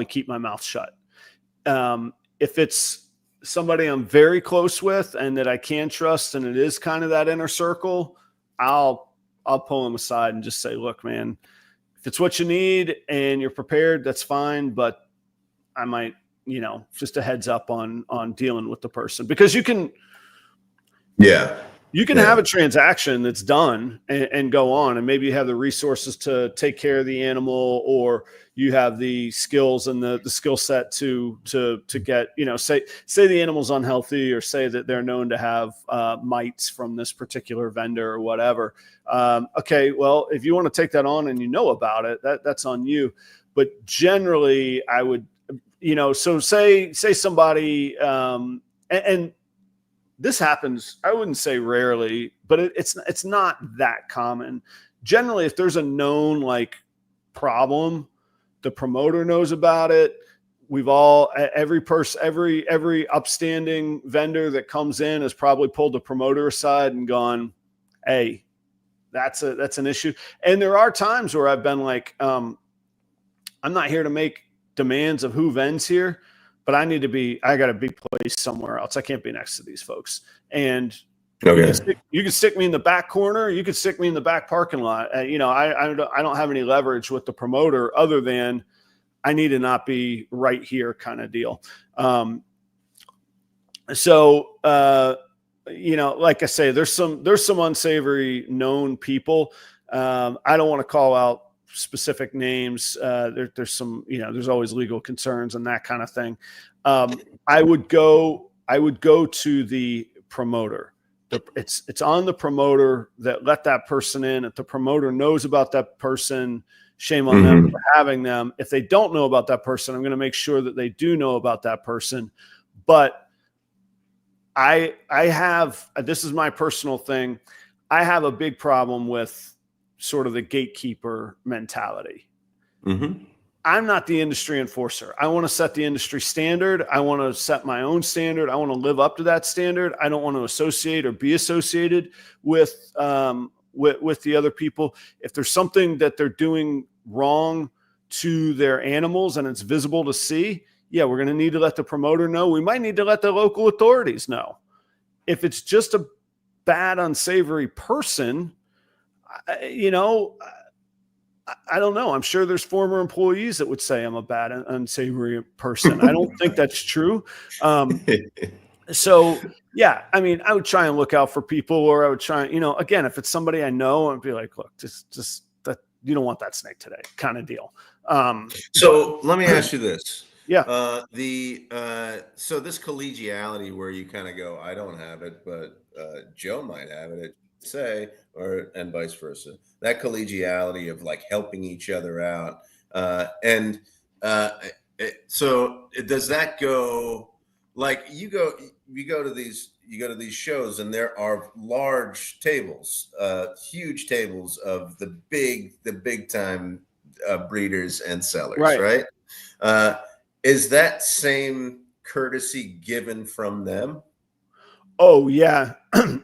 keep my mouth shut. If it's somebody I'm very close with and that I can trust, and it is kind of that inner circle, I'll pull them aside and just say, look, man, if it's what you need and you're prepared, that's fine. But I might, just a heads up on dealing with the person, because you can have a transaction that's done and go on, and maybe you have the resources to take care of the animal, or you have the skills and the skill set to get, say the animal's unhealthy, or say that they're known to have mites from this particular vendor or whatever. Okay, well, if you want to take that on and you know about it, that's on you. But generally I would, so say somebody, and this happens, I wouldn't say rarely, but it's not that common. Generally, if there's a known like problem. The promoter knows about it. We've all, every upstanding vendor that comes in has probably pulled the promoter aside and gone, hey, that's an issue. And there are times where I've been like, I'm not here to make demands of who vends here, but I got to be placed somewhere else. I can't be next to these folks. And you can stick me in the back corner. You could stick me in the back parking lot. I don't have any leverage with the promoter other than I need to not be right here kind of deal. Like I say, there's some unsavory known people. I don't want to call out specific names. There's some, there's always legal concerns and that kind of thing. I would go to the promoter. It's on the promoter that let that person in. If the promoter knows about that person, shame on them for having them. If they don't know about that person, I'm going to make sure that they do know about that person. But I have, this is my personal thing. I have a big problem with sort of the gatekeeper mentality. I'm not the industry enforcer. I want to set the industry standard. I want to set my own standard. I want to live up to that standard. I don't want to associate or be associated with the other people. If there's something that they're doing wrong to their animals and it's visible to see, yeah, we're going to need to let the promoter know. We might need to let the local authorities know. If it's just a bad, unsavory person, I don't know. I'm sure there's former employees that would say I'm a bad, unsavory person. I don't think that's true. So yeah, I mean, I would try and look out for people, or I would try, again, if it's somebody I know, I'd be like, look, just that you don't want that snake today kind of deal. So let me ask you this. Yeah. So this collegiality where you kind of go, I don't have it, but Joe might have it, and vice versa. That collegiality of like helping each other out. So does that go like you go to these shows and there are large tables, huge tables of the big time breeders and sellers, right? Is that same courtesy given from them? Oh yeah.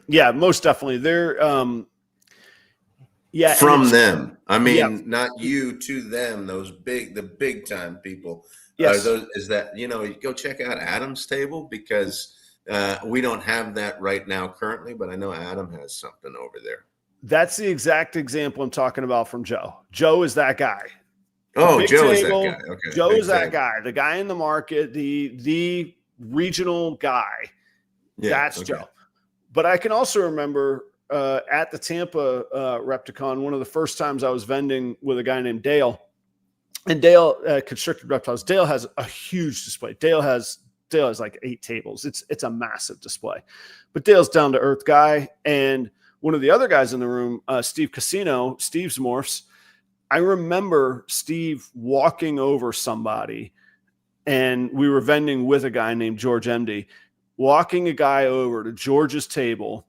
Yeah, most definitely. They're from them. I mean, not you to them, the big time people. Yes. Is that, go check out Adam's table, because we don't have that right now currently, but I know Adam has something over there. That's the exact example I'm talking about from Joe. Joe is that guy. Oh, Joe is that guy. Okay. Joe is that guy, the guy in the market, the regional guy. Yeah, that's Joe. But I can also remember at the Tampa Repticon, one of the first times I was vending with a guy named Dale. And Dale, Constricted Reptiles, Dale has a huge display. Dale has like 8 tables. It's a massive display. But Dale's down to earth guy. And one of the other guys in the room, Steve Casino, Steve's Morphs, I remember Steve walking over somebody, and we were vending with a guy named George MD, walking a guy over to George's table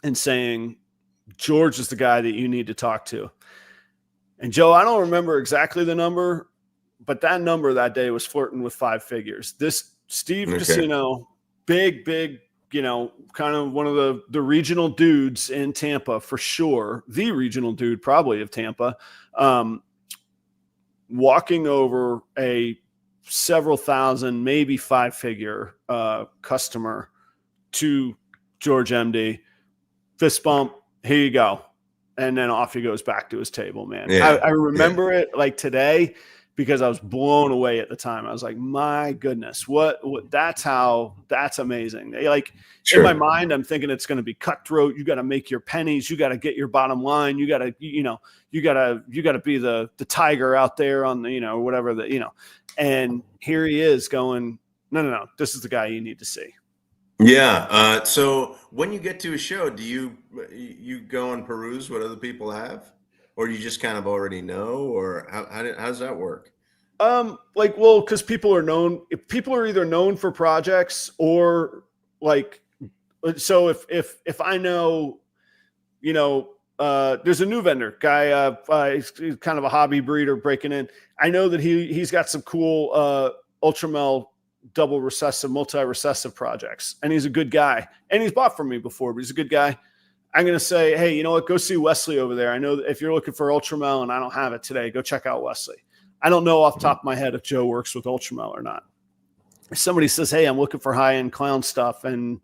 and saying, George is the guy that you need to talk to. And Joe, I don't remember exactly the number, but that number that day was flirting with 5 figures. This Steve Casino, big, kind of one of the regional dudes in Tampa for sure. The regional dude probably of Tampa, walking over a several thousand, maybe 5-figure customer to George MD, fist bump, here you go. And then off he goes back to his table, man. Yeah, I remember it like today, because I was blown away at the time. I was like, my goodness, what that's amazing. Like, in my mind, I'm thinking it's going to be cutthroat. You got to make your pennies. You got to get your bottom line. You got to, you got to be the tiger out there on the, whatever and here he is going, no, this is the guy you need to see. Yeah. So when you get to a show, do you go and peruse what other people have? Or you just kind of already know, or how does that work? Because people are either known for projects, or like, so if I know, there's a new vendor guy. He's kind of a hobby breeder breaking in. I know that he's got some cool Ultramel double recessive, multi-recessive projects, and he's a good guy. And he's bought from me before, but he's a good guy. I'm going to say, hey, you know what? Go see Wesley over there. I know that if you're looking for Ultramel and I don't have it today, go check out Wesley. I don't know off the top of my head if Joe works with Ultramel or not. If somebody says, hey, I'm looking for high-end clown stuff and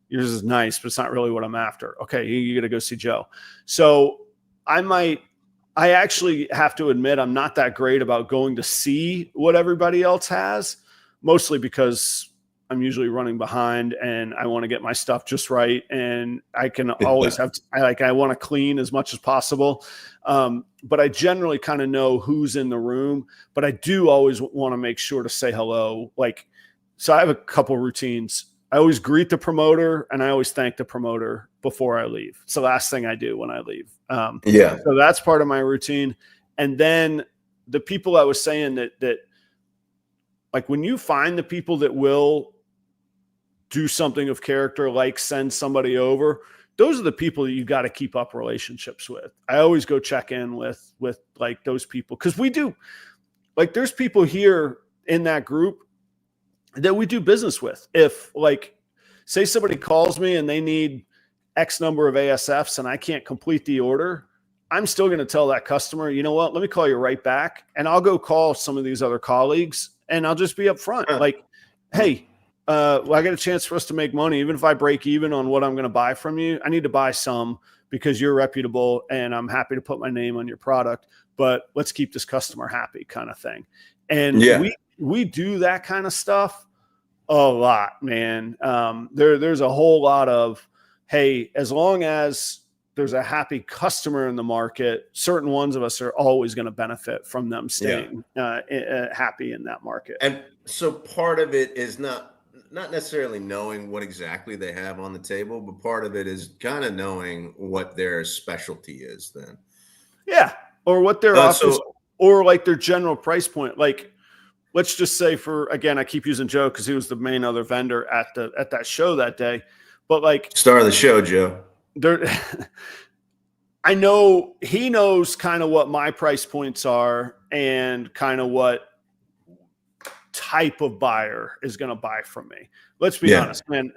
yours is nice, but it's not really what I'm after. Okay, you got to go see Joe. So I actually have to admit I'm not that great about going to see what everybody else has, mostly because I'm usually running behind and I want to get my stuff just right. And I can always I want to clean as much as possible. But I generally kind of know who's in the room, but I do always want to make sure to say hello. So I have a couple routines. I always greet the promoter and I always thank the promoter before I leave. It's the last thing I do when I leave. So that's part of my routine. And then the people I was saying that like when you find the people that will do something of character, like send somebody over, those are the people that you got to keep up relationships with. I always go check in with like those people. Cause we do, like, there's people here in that group that we do business with. If, like, say somebody calls me and they need X number of ASFs and I can't complete the order, I'm still going to tell that customer, you know what, let me call you right back. And I'll go call some of these other colleagues and I'll just be upfront. Like, hey, well, I got a chance for us to make money. Even if I break even on what I'm going to buy from you, I need to buy some because you're reputable and I'm happy to put my name on your product, but let's keep this customer happy, kind of thing. And we do that kind of stuff a lot, man. There's a whole lot of, hey, as long as there's a happy customer in the market, certain ones of us are always going to benefit from them staying happy in that market. And so part of it is not necessarily knowing what exactly they have on the table, but part of it is kind of knowing what their specialty is then. Yeah. Or what their office or like their general price point. Like, let's just say again, I keep using Joe because he was the main other vendor at that show that day, but like star of the show, Joe. I know he knows kind of what my price points are and kind of what type of buyer is going to buy from me. Let's be honest, man.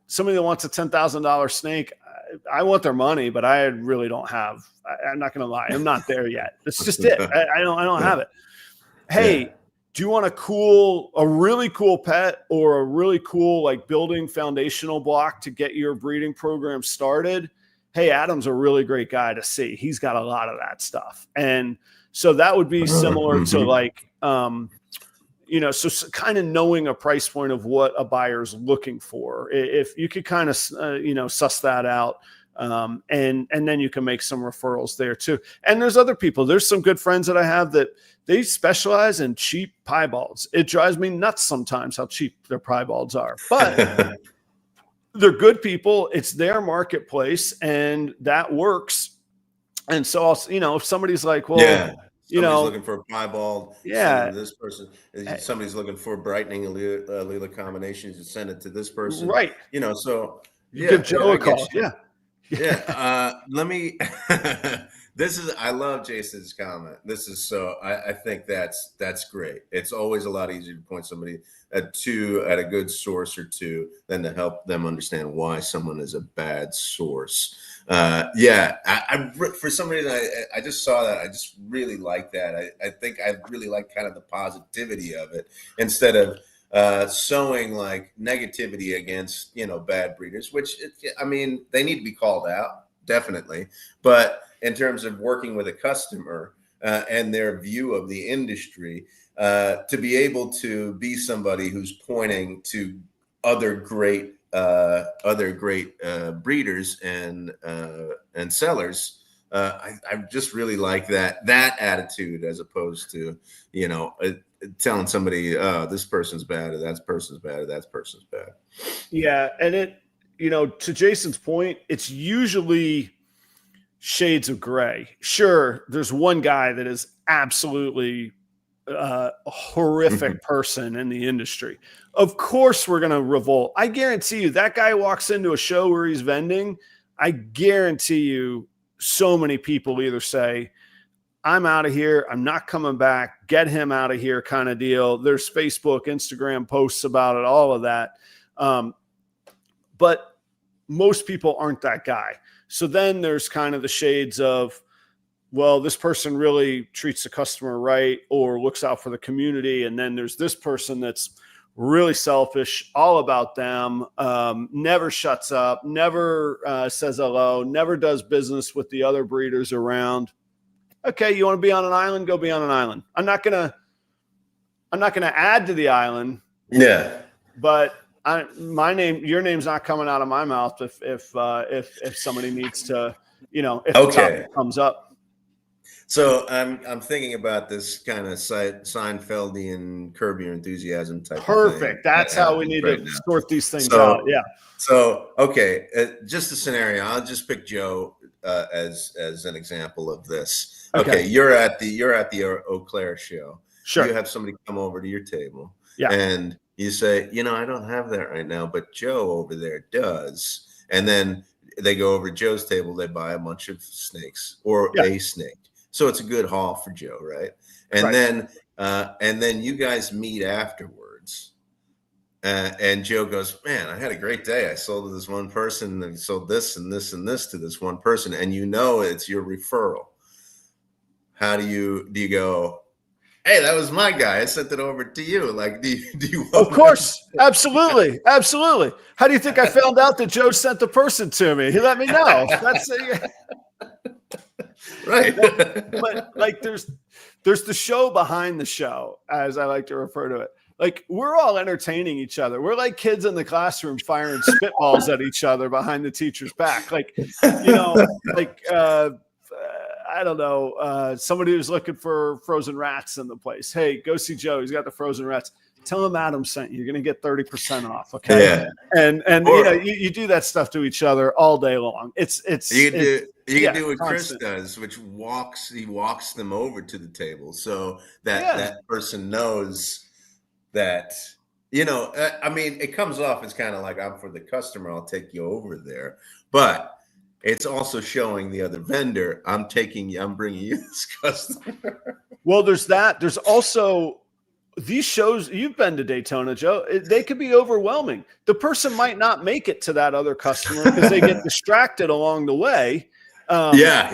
Somebody that wants a $10,000 snake, I want their money, but I really don't have. I'm not going to lie, I'm not there yet. That's just it. I don't have it. Hey, do you want a really cool pet or a really cool like building foundational block to get your breeding program started? Hey, Adam's a really great guy to see. He's got a lot of that stuff. And so that would be similar to like, so kind of knowing a price point of what a buyer's looking for. If you could kind of, suss that out, and then you can make some referrals there too. And there's other people. There's some good friends that I have that they specialize in cheap piebalds. It drives me nuts sometimes how cheap their piebalds are, but they're good people. It's their marketplace and that works. And so, if somebody's like, well, somebody's looking for a piebald. Yeah. This person, somebody's looking for brightening allele combinations. You send it to this person. Right. So give Joe a call. Let me, I love Jason's comment. I think that's great. It's always a lot easier to point somebody at a good source or two than to help them understand why someone is a bad source. For some reason, I just saw that. I just really like that. I think I really like kind of the positivity of it instead of sowing like negativity against, bad breeders, which, they need to be called out, definitely. But in terms of working with a customer and their view of the industry, to be able to be somebody who's pointing to other great breeders and sellers, I just really like that attitude as opposed to, telling somebody, oh, this person's bad or that person's bad or that person's bad. Yeah. And to Jason's point, it's usually shades of gray. Sure, there's one guy that is absolutely a horrific person in the industry. Of course, we're going to revolt. I guarantee you that guy walks into a show where he's vending. I guarantee you so many people either say, I'm out of here, I'm not coming back, get him out of here kind of deal. There's Facebook, Instagram posts about it, all of that. But most people aren't that guy. So then there's kind of the shades of, well, this person really treats the customer right or looks out for the community. And then there's this person that's really selfish, all about them, never shuts up, never says hello, never does business with the other breeders around. Okay, you want to be on an island? Go be on an island. I'm not gonna add to the island. Yeah. But your name's not coming out of my mouth if somebody needs to, if the topic comes up. So I'm thinking about this kind of Seinfeldian Curb Your Enthusiasm type. Perfect. Of thing. That's how we need to sort these things out. Yeah. So okay, just a scenario. I'll just pick Joe as an example of this. Okay, you're at the Eau Claire show. Sure. You have somebody come over to your table. Yeah. And you say, I don't have that right now, but Joe over there does. And then they go over to Joe's table. They buy a bunch of snakes or a snake. So it's a good haul for Joe, right? And then you guys meet afterwards. And Joe goes, man, I had a great day. I sold to this one person and sold this and this and this to this one person. And it's your referral. How do you go, hey, that was my guy, I sent it over to you? Like, do you Of course. Absolutely. Absolutely. How do you think I found out that Joe sent the person to me? He let me know. That's right. But like there's the show behind the show, as I like to refer to it. Like, we're all entertaining each other. We're like kids in the classroom firing spitballs at each other behind the teacher's back. Like, I don't know, somebody who's looking for frozen rats in the place. Hey, go see Joe. He's got the frozen rats. Tell him Adam sent you. You're going to get 30% off. Okay. Yeah. And you do that stuff to each other all day long. You can do what Chris does, which he walks them over to the table so that person knows that, it comes off as kind of like, I'm for the customer, I'll take you over there. But it's also showing the other vendor, I'm bringing you this customer. Well, there's that. There's also these shows. You've been to Daytona, Joe. They could be overwhelming. The person might not make it to that other customer because they get distracted along the way. Yeah.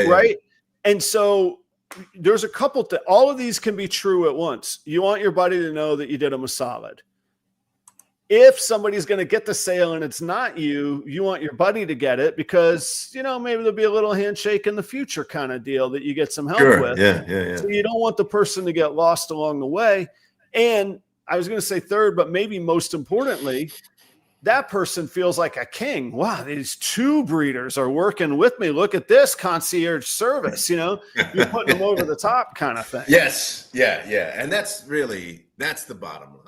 Right. And so there's a couple all of these can be true at once. You want your buddy to know that you did them a solid. If somebody's going to get the sale and it's not you, you want your buddy to get it because, maybe there'll be a little handshake in the future kind of deal that you get some help with. Yeah. So you don't want the person to get lost along the way. And I was going to say third, but maybe most importantly, that person feels like a king. Wow, these two breeders are working with me. Look at this concierge service, you're putting them over the top kind of thing. Yes. Yeah. And that's the bottom line.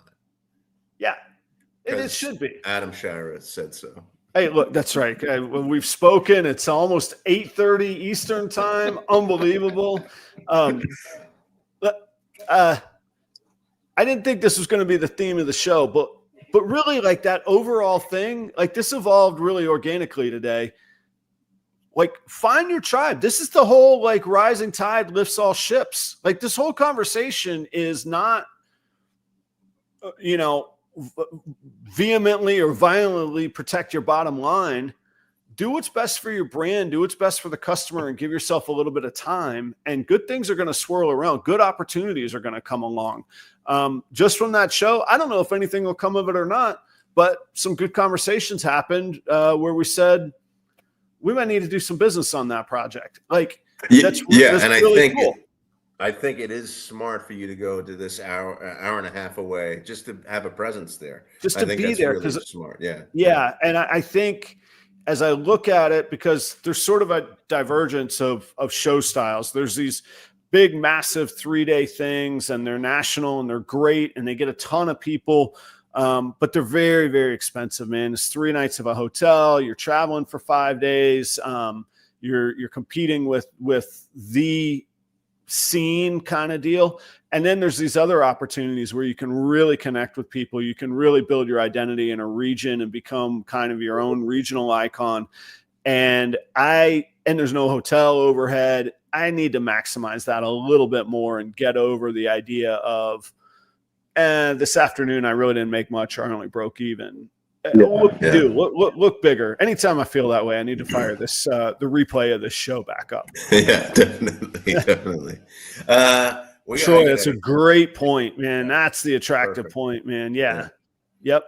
Yeah. It should be. Adam Shira said so. Hey, look, that's right. We've spoken. It's almost 8:30 Eastern time. Unbelievable. I didn't think this was going to be the theme of the show, but really, like, that overall thing, like, this evolved really organically today. Like, find your tribe. This is the whole, like, rising tide lifts all ships. Like, this whole conversation is not, vehemently or violently protect your bottom line. Do what's best for your brand, do what's best for the customer, and give yourself a little bit of time, and good things are going to swirl around. Good opportunities are going to come along. Just from that show, I don't know if anything will come of it or not, but some good conversations happened where we said we might need to do some business on that project. Like, that's really cool. I think it is smart for you to go to this hour and a half away just to have a presence there. Just to be there, because really smart. Yeah. Yeah. And I think as I look at it, because there's sort of a divergence of show styles. There's these big, massive 3-day things, and they're national and they're great and they get a ton of people. But they're very, very expensive, man. It's 3 nights of a hotel. You're traveling for 5 days. You're competing with the scene kind of deal. And then there's these other opportunities where you can really connect with people. You can really build your identity in a region and become kind of your own regional icon. and there's no hotel overhead. I need to maximize that a little bit more and get over the idea of this afternoon I really didn't make much, or I only broke even. Look bigger. Anytime I feel that way, I need to fire the replay of this show back up. Yeah, definitely. Troy, that's a great point, man. That's the attractive point, man. Yeah. Yep.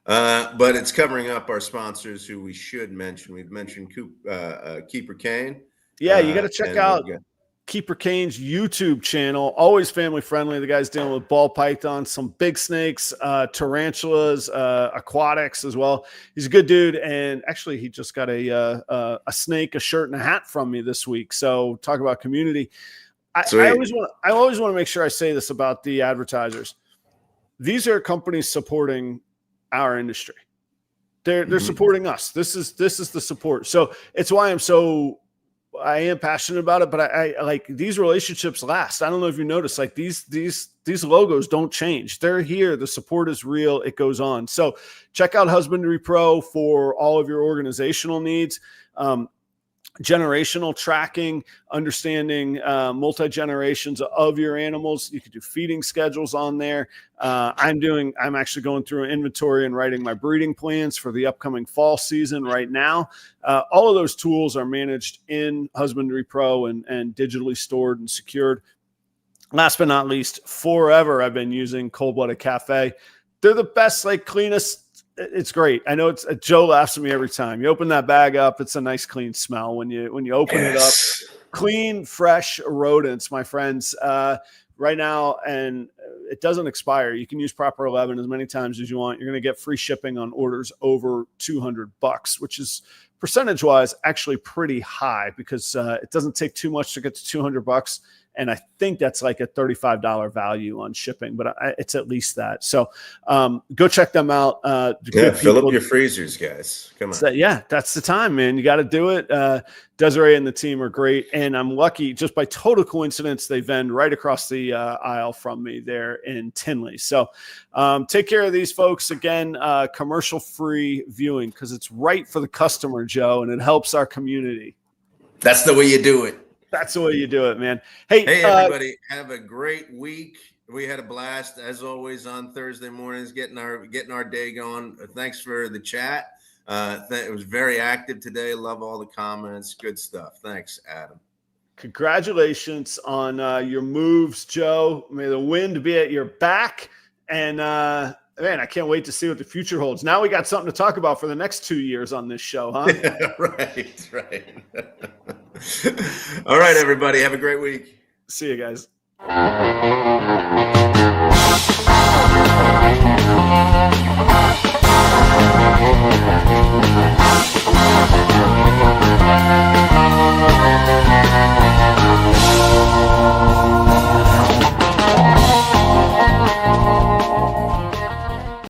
But it's covering up our sponsors who we should mention. We've mentioned Keeper Kane. Yeah, you got to check out Keeper Kane's YouTube channel. Always family friendly. The guy's dealing with ball pythons, some big snakes, tarantulas, aquatics as well. He's a good dude, and actually, he just got a snake, a shirt, and a hat from me this week. So talk about community. I always want to make sure I say this about the advertisers. These are companies supporting our industry. They're supporting us. This is the support. So it's why I am passionate about it, but I like these relationships last. I don't know if you noticed, like these logos don't change. They're here. The support is real. It goes on. So check out Husbandry Pro for all of your organizational needs. Generational tracking, understanding multi-generations of your animals. You could do feeding schedules on there. I'm actually going through an inventory and writing my breeding plans for the upcoming fall season right now. All of those tools are managed in Husbandry Pro and digitally stored and secured. Last but not least, forever I've been using Cold Blooded Cafe. They're the best, cleanest. It's great. I know Joe laughs at me every time. You open that bag up, it's a nice clean smell when you open it up. Clean, fresh rodents, my friends. Right now, and it doesn't expire. You can use Proper 11 as many times as you want. You're going to get free shipping on orders over $200, which is percentage-wise actually pretty high because it doesn't take too much to get to $200. And I think that's like a $35 value on shipping, but it's at least that. So go check them out. Fill up your freezers, guys. Come on. So, that's the time, man. You got to do it. Desiree and the team are great. And I'm lucky, just by total coincidence, they vend right across the aisle from me there in Tinley. So take care of these folks. Again, commercial-free viewing because it's right for the customer, Joe, and it helps our community. That's the way you do it. That's the way you do it, man. Hey, everybody, have a great week. We had a blast as always on Thursday mornings, getting our day going. Thanks for the chat. It was very active today. Love all the comments. Good stuff. Thanks, Adam. Congratulations on your moves, Joe. May the wind be at your back. And man, I can't wait to see what the future holds. Now we got something to talk about for the next 2 years on this show, huh? Right. All right, everybody. Have a great week. See you guys.